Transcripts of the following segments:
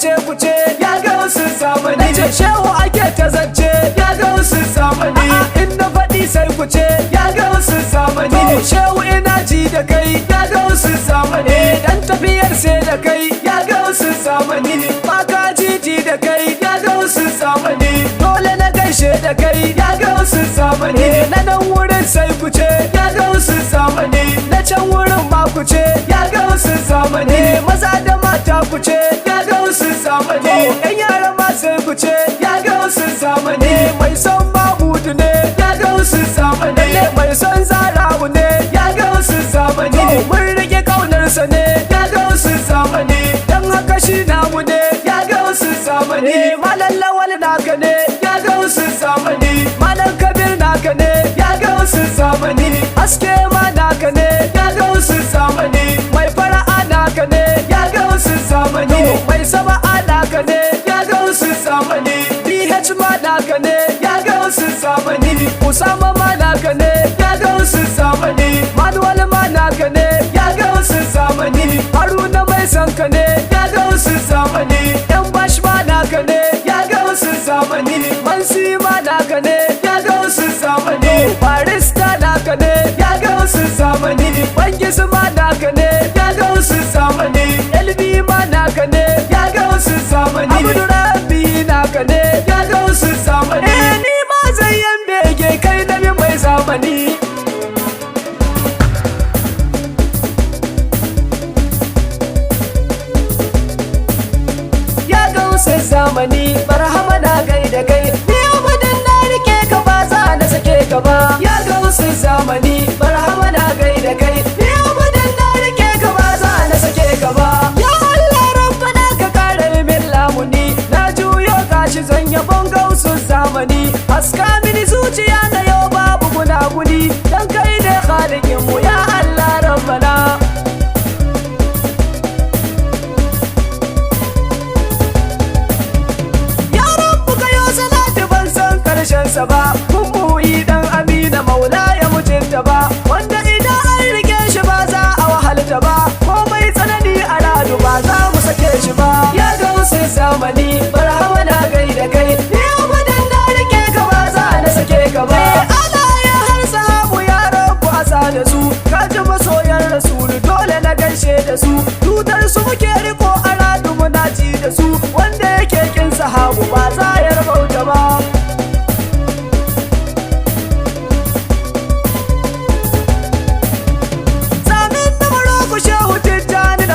cece kuce ya ga wasu zamani. Na ce shehu ake ta zance ya ga wasu zamani. In na faɗi sai kuce ya ga wasu zamani. Shehu ina ji da kai ya ga wasu zamani. Dan tafiyar sai da kai ya ga wasu zamani. Baka jiji da kai ya ga wasu zamani. Dole na gaishe da kai ya ga wasu zamani. Na nan wurin sai kuce ya ga wasu zamani. Na can wurin ma kuce ya ga wasu zamani. Maza da mata kuce ya ga wasu zamani. Yan yara ma sai kuce ya ga wasu zamani. Mai son Mahmudu ne ya ga wasu zamani. Mai son Zarawu ne ya ga wasu zamani. Mun rike kaunarsa ne ya ga wasu zamani. Dan haka shi namu ne ya ga wasu zamani. Malam Lawal naka ne ya ga wasu zamani. Malam Kabir naka ne ya ga wasu zamani. Haske ma naka ne ya ga wasu zamani. Mai fara'a naka ne ya ga wasu zamani. Mai saba'a naka ne ya ga wasu zamani. BH ma naka ne ya ga wasu zamani. Usama ma naka ne ya ga wasu zamani. Manuwal ma naka ne ya ga wasu zamani. Haruna mai sanka ne ya ga wasu zamani. Yan bash ma naka ne ya ga wasu zamani. Mansi ma naka ne ya ga wasu zamani. Barista naka ne ya ga wasu zamani. Bangis ma naka ne ya ga wasu zamani. LB ma naka ne ya ga wasu zamani. Abdurrabbi naka ne ya ga wasu zamani. Ni ma zayyan bege kai nabi mai zamani. Ya ga wasu zamani barhama na gaida kai. Ni abadan na rike ka ba za na sake ka ba. Ya ga wasu zamani barhama na gaida kai. Ni abadan na rike ka ba za na sake ka ba. Ya Allah rabbana ka kare min lamuni. Na juyo gashi zan yabon gausun zamani. Haska mini zuciya na yau babu gunaguni. Dan kai ne khalikin mu ya Allah rabbana. Ya rabbu kayo salatu ban san karshen sa ba. Mun muyi dan Amina Maula ya mutunta ba. Wanda idan an rike shi ba za a wahalta ba. Komai tsanani a radu ba za mu sake shi ba. Ya ga wasu zamani barhama na gaida kai. Ni abadan na rike ka ba za na sake ka ba. Allah ya har sahabu ya rabu asa da su. Ka ji masoyan rasulu dole na gaishe da su. Tutar su muke riko a radu muna ci da su. Wanda yake kin sahabu ba za ya rabauta ba.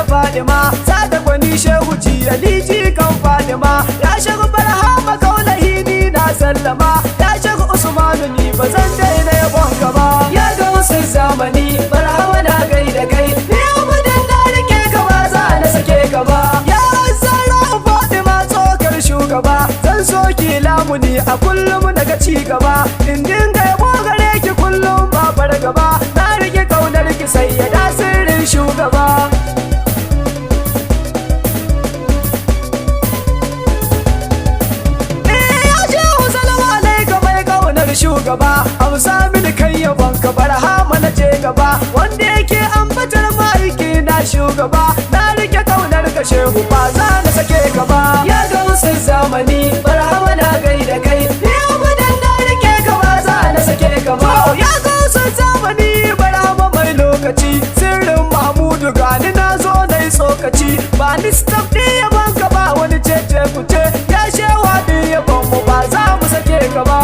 Fadima sada gwani shehu jiyaliji kan Fadima ya shiga barhama kaulahi ni na sallama ya shiga Usmanu ni ba zan daina yabon ka ba. Ya ga wasu zamani barhama na gaida kai. Ni abadan na rike ka ba za na sake ka ba. Ya zara Fadima tsokar shugaba zan so ki lamuni a kullum daga ci gaba. In dinga yabo gare ki kullum ba fargaba. Na rike kaunar ki sai ya da sirrin shugaba. Shugaba amsa mini kai yabon ka barhama na je gaba. Wanda yake ambatar ma'aiki na shugaba. Na rike kaunar ka shehu ba za na sake ka ba. Ya ga wasu zamani barhama na gaida kai. Ni abadan na rike ka ba za na sake ka ba. Ya ga wasu zamani barhama mai lokaci. Sirrin Mahmudu gani na zo na yi tsokaci. Ba ni stop ɗi yabon ka ba wani cece kuce. Ya shewa ɗi yabon mu ba za mu sake ka ba.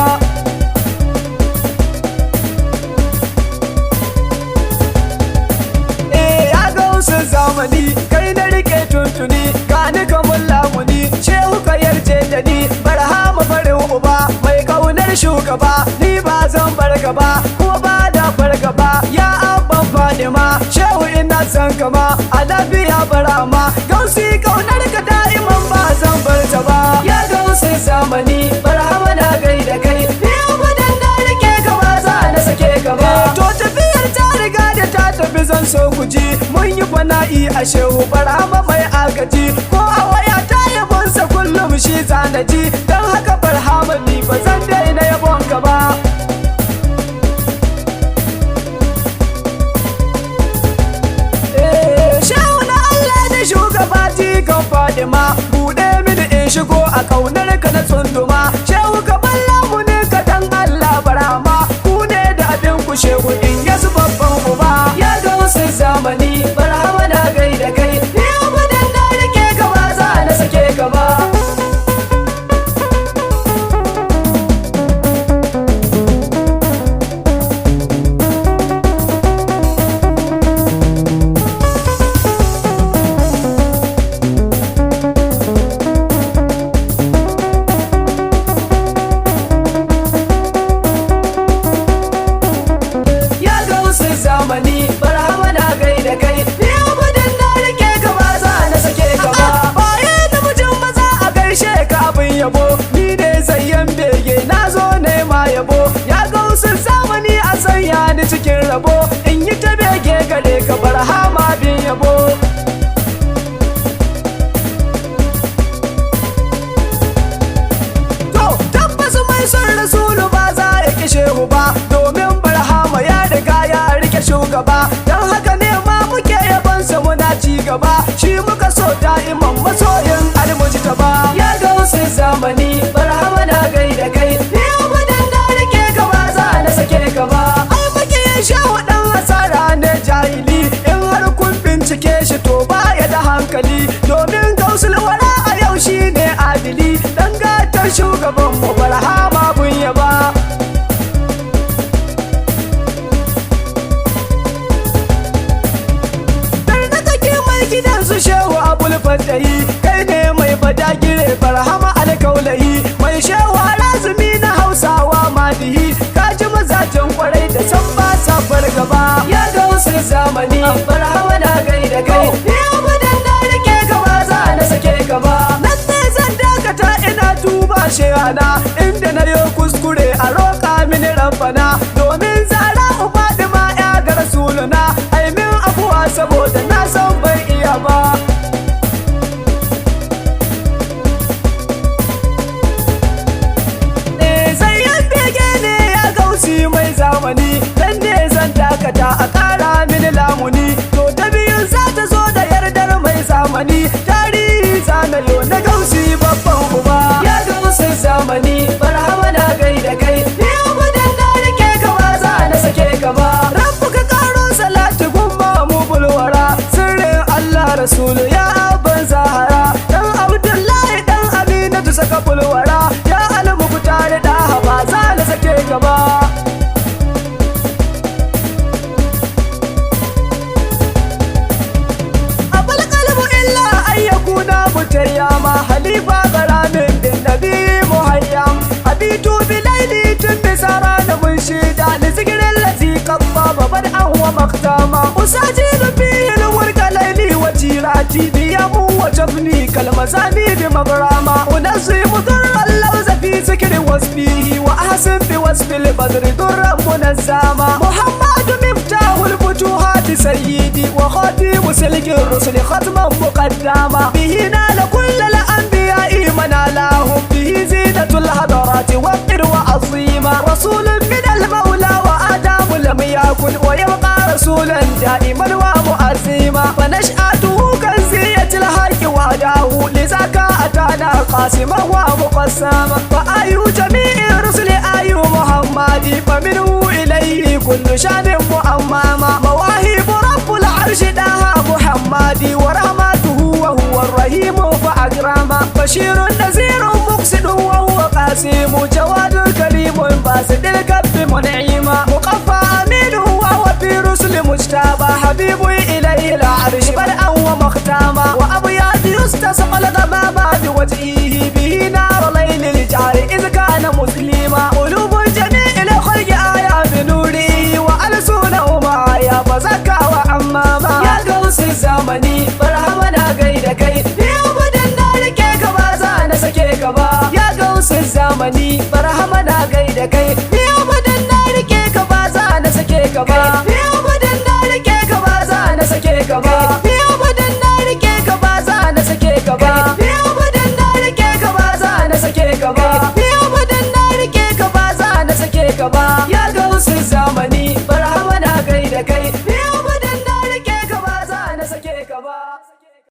Zamani kai na rike tuntuni gani kamun lamuni. Shehu ka yarje da ni barhama farin uba mai kaunar shugaba. Ni ba zan bar gaba kuma ba da fargaba. Ya abban Fadima shehu ina san kama a lafiya barama. Gausi kaunar ka da'iman ba zan bar ta ba. Ya gausi zamani barhama na gaida kai. Ni abadan na rike ka ba za na sake ka ba. To tafiyar ta riga da ta tafi zan so ku ji. Mun yi fana'i a shehu barhama mai agaji. Ko a waya ta yabonsa kullum shi zanaji. Don haka barhama ni ba zan daina yabon ka ba. Shehu na Allah da shugaba jikan Fadima buɗe kunduma shehu ka balla mu ne ka dan Allah barama ku ne da abin ku shehu in yasu babban uba ya ga wasu zamani barhama na gaida kai ni abadan na rike ka ba za na sake ka ba zamani barhama na gaida kai ni abadan na rike ka ba za na sake ka ba baye da mutum maza a gaishe ka abin yabo ni ne zayyan bege na zo nema yabo ya ga wasu zamani a sanya ni cikin rabo in yi ta bege gare ka barhama bin yabo to tabbas mai son rasulu ba za ya ki shehu ba domin barhama ya riga ya shugaba don haka ne ma muke yabansa muna ci gaba shi muka so da'iman masoyin almujtaba ya ga wasu zamani barhama na gaida kai ni abadan na rike ka ba za na sake ka ba ai muke shehu dan asara ne jahili in har kun bincike shi to baya da hankali domin gausul wara a yau shine adili dan gatar shugaban mu barhama bun yaba gidansu shehu abul fatahi kai ne mai badagire barhama alkaulayi mai shehu lazumi na hausawa madihi kaji mazajen kwarai da can ba sa fargaba ya ga wasu zamani barhama na gaida kai ni abadan na rike ka ba za na sake ka ba nan ne zan dakata ina tuba shehana inda na yi kuskure a roƙa mini rabbana domin zara ufaɗima ya ga rasuluna ai min abuwa saboda na san bai iya ba zayyan bege ne ya gausi mai zamani dan ne zan dakata a ƙara mini lamuni to ta biyun za ta zo da yardar mai zamani tarihi zanayo na gausi babban uba ya gausi zamani barhama na gaida kai ni abadan na rike ka ba za na sake ka ba rabbu ka karo salatu gumma mu bulwara sirrin Allah rasulu ya abban zahara dan abdullahi dan aminatu saka bulwara ya almuku tare da ba za na sake ka ba abul qalbu illa ayyakuna mutayyama halifa baramin din nabi muhayyam abitu bilaili tun bisara da mun shida ni zikirin lazi qabba baban ahwa maktama usajidu fil wurqa laili wa jirati biyamu wa jabni kalmazani bi mabrama unasimu dhurra lawza fi zikri wasfihi wa ahsin bi wasfi al-badri dhurra munazzama muhammad miftahul futuhat sayyidi wa khatim silki ar-rusul khatman muqaddama bihi nala kull al-anbiya'i manalahum bihi zinatul hadarati wa qirwa azima rasulun min al-mawla wa adam lam yakun wa yabqa rasulan da'iman wa mu'azzima fa nash'atuhu kanziyatil haqqi wa adahu lizaka atana qasima wa muqassama fa ayu jami'i rusuli ayu muhammadi fa minhu ilayhi kullu shanin mu'ammama mawahib rabbul arshi daha muhammadi wa rahmatuhu wa huwa ar-rahim fa akrama bashirun nazirun muqsidun wa huwa qasim jawadul karimun basidil kabbi mun'ima muqaffa aminu wa huwa fi rusul mujtaba habibu ilayhi al-arsh bar'an wa maqtama wa abyad yustasqal ghamama biwajhihi bihi nar layl al-jari idh kana muslima qulubul jami'il khalqi aya bi nurihi wa alsunahum aya fazaka wa ammama ya gausi zamani barhama na gaida kai ni abadan na rike ka ba za na sake ka ba ya gausi zamani barhama na gaida kai ni abadan na rike ka ba za na sake ka ba ni abadan na rike ka ba za na sake ka ba